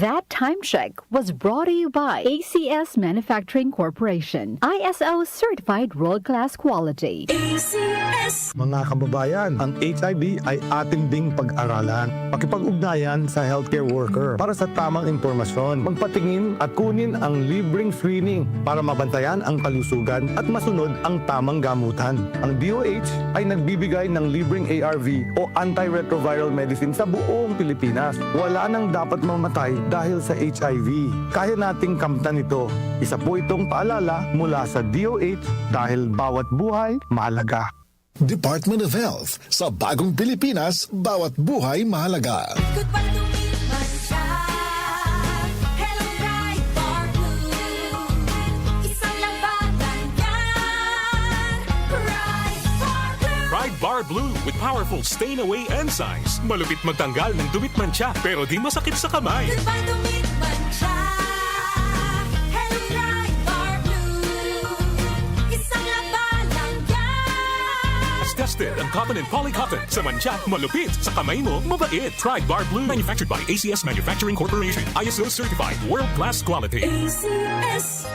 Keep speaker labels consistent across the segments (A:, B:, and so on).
A: That time check was brought to you by ACS Manufacturing Corporation, ISO certified world-class quality.
B: ACS.
C: Mga kababayan, ang HIV ay ating ding pag-aralan. Pakipag-ugnayan sa healthcare worker para sa tamang impormasyon. Magpatingin at kunin ang libreng screening para mabantayan ang kalusugan at masunod ang tamang gamutan. Ang DOH ay nagbibigay ng libreng ARV o antiretroviral medicine sa buong Pilipinas. Wala nang dapat mamatay dahil sa HIV. Kaya nating kamtan ito. Isa po itong paalala mula sa DOH dahil bawat buhay mahalaga.
D: Department of Health. Sa bagong Pilipinas, bawat buhay mahalaga.
B: Goodbye to me, Mancha. Hello, bright or blue. Isang labanan yan. Bright or blue.
E: Pride Bar Blue with powerful stain-away enzymes. Malupit magtanggal ng dumit mancha pero di masakit sa kamay.
B: Goodbye to me, Mancha. Hello, bright or blue. Isang labanan yan.
E: As tested ang cotton and polycotton. Sa mancha, malupit. Sa kamay mo, mabait. Pride Bar Blue. Manufactured by ACS Manufacturing Corporation. ISO certified. World-class quality.
B: ACS.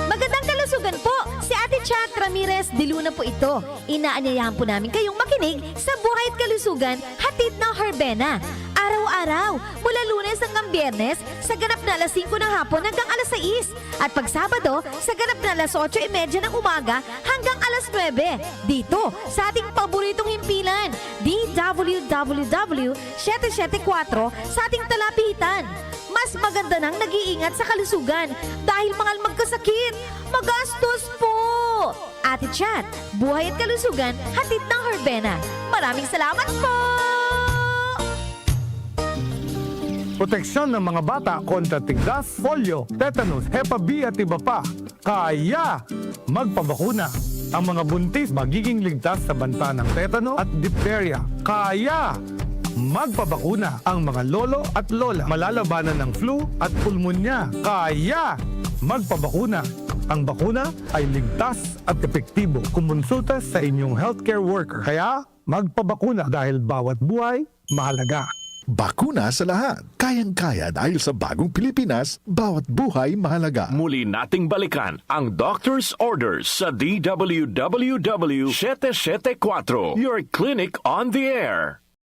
F: Magandang kalusugan po! Si Ate Chat Ramirez de Luna po ito. Inaanyayahan po namin kayong makinig sa Buhay at Kalusugan, hatid ng Herbena. Araw-araw, mula Lunes hanggang Biyernes, sa ganap na alas 5 ng hapon hanggang alas 6. At pag Sabado, sa ganap na alas 8:30 ng umaga hanggang alas 9. Dito, sa ating paboritong himpilan, DWWW 774 sa ating talapitan. Mas maganda nang nag-iingat sa kalusugan dahil mahal magkasakit. Magastos po! Ate Chat, Buhay at Kalusugan, hatid ng Herbena. Maraming salamat po!
C: Proteksyon ng mga bata kontra tigdas, polio, tetanus, Hep B at iba pa. Kaya magpabakuna. Ang mga buntis magiging ligtas sa banta ng tetano at diphtheria. Kaya magpabakuna. Ang mga lolo at lola malalabanan ng flu at pulmonya. Kaya magpabakuna. Ang bakuna ay ligtas at epektibo. Kumonsulta sa inyong healthcare worker. Kaya magpabakuna dahil bawat buhay mahalaga.
D: Bakuna sa lahat. Kayang-kaya dahil sa bagong Pilipinas, bawat buhay mahalaga.
G: Muli nating balikan ang Doctor's Orders sa DWWW 774, your clinic on the air.